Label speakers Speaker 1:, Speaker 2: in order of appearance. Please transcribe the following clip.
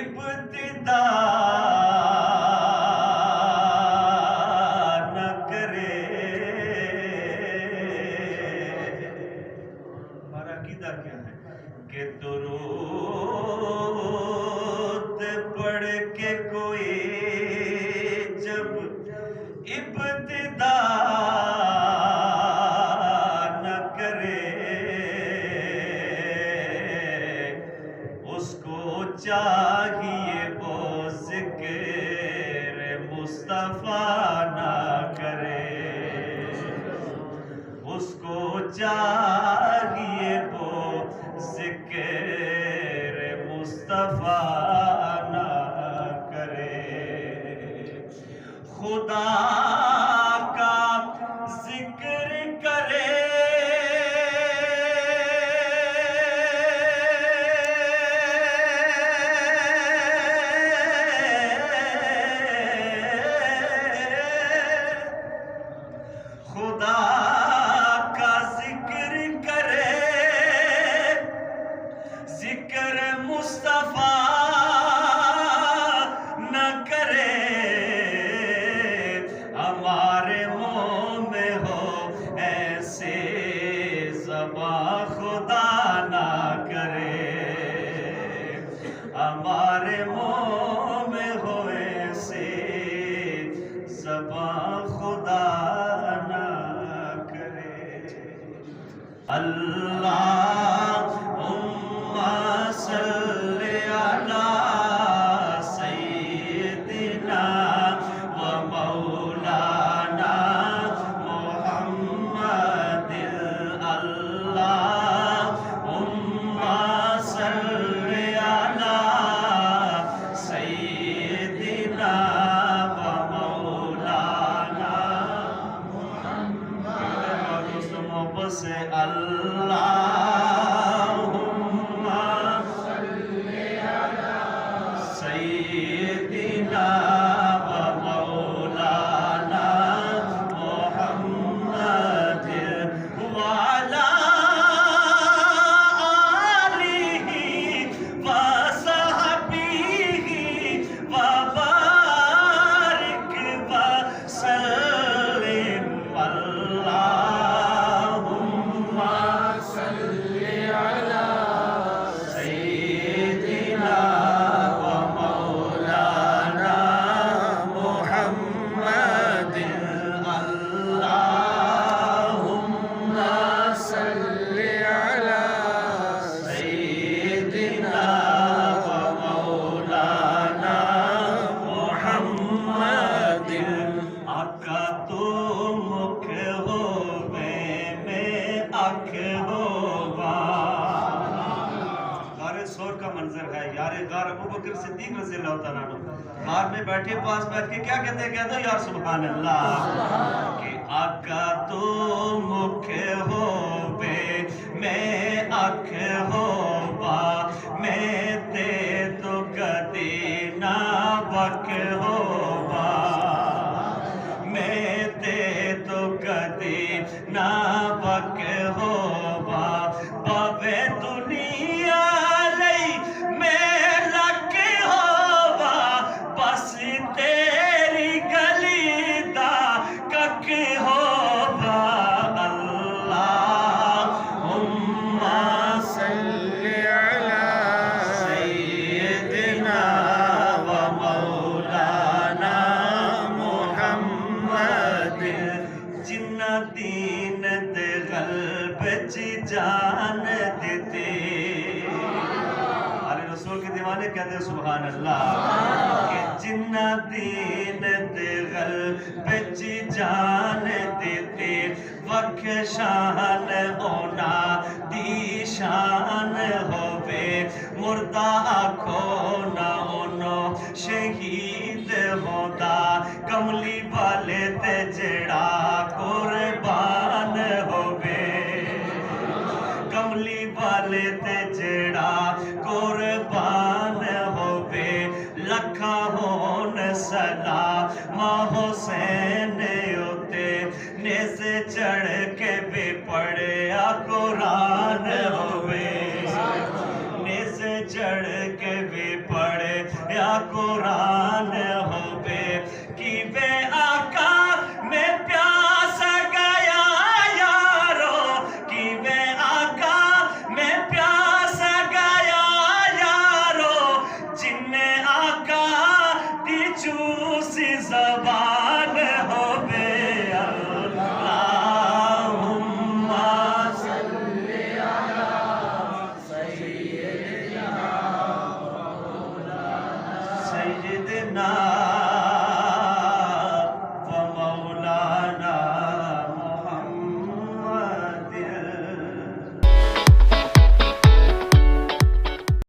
Speaker 1: ابتدا نہ کرے. ہمارا عقیدہ کیا ہے کہ درود پڑھ کے کوئی جب ابتدا نہ کرے اس کو چاہیے وہ ذکر مصطفیٰ نہ کرے. اس کو چاہیے وہ ذکر مصطفیٰ نہ کرے. خدا کا ذکر کرے خدا کا ذکر کرے ذکر مصطفیٰ نہ کرے. ہمارے منہ میں ہو ایسے زباں خدا نہ کرے. ہمارے منہ میں ہو ایسے زباں خدا نہ کرے. اللہم صلی علی سیدنا و مولانا محمد. اللہم صلی علی سیدنا و مولانا محمد. دوستو محبت سے اللہم صلی علی سیدنا و مولانا محمد وعلی آلہ و صحبہ وبارک وسلم. اللہم صلی علی سیدنا و مولانا محمد. اللہم صلی علی سیدنا و مولانا محمد. آقا تو مکھ ہووے میں اکھ ہوواں. غار سور کا منظر ہے. یار غار ابو بکر صدیق رضی اللہ تعالیٰ عنہ غار میں بیٹھے پاس بیٹھ کے کیا کہتے ہیں؟ کہتے ہیں یا سبحان اللہ کہ آقا تو مکھ ہووے میں اکھ ہوواں میں تے تو کدی نہ وک ہوواں میں تے تو کدی نہ وک ہوواں. باوے دنیا لئی میں لک ہوواں بس تیری گلی دا کک ہوواں. اللہم صلی علی سیدنا و مولانا محمد. جنہ دین دے غلب چی جان دیتے. آل رسول کے دیوانے کہتے ہیں سبحان اللہ کہ جنہ دین دے غلب چی جان دیتے وکھ شان اونا دی شان ہووے. مردہ آکھو نہ اونو شہید ہوتا کملی والے تے جڑا قربان ہووے. کملی والے تے جڑا قربان ہووے. لکھا ہون سلام حسین اتے نیز چڑھ کے بھی پڑھیا قرآن ہووے. نیز چڑھ کے بھی پڑھے قرآن ہو بے کی بے آقا میں پیاس گیا یارو کی بے آقا میں پیاس گیا یارو جن آقا دی چوسی زبان ہو بے سیدنا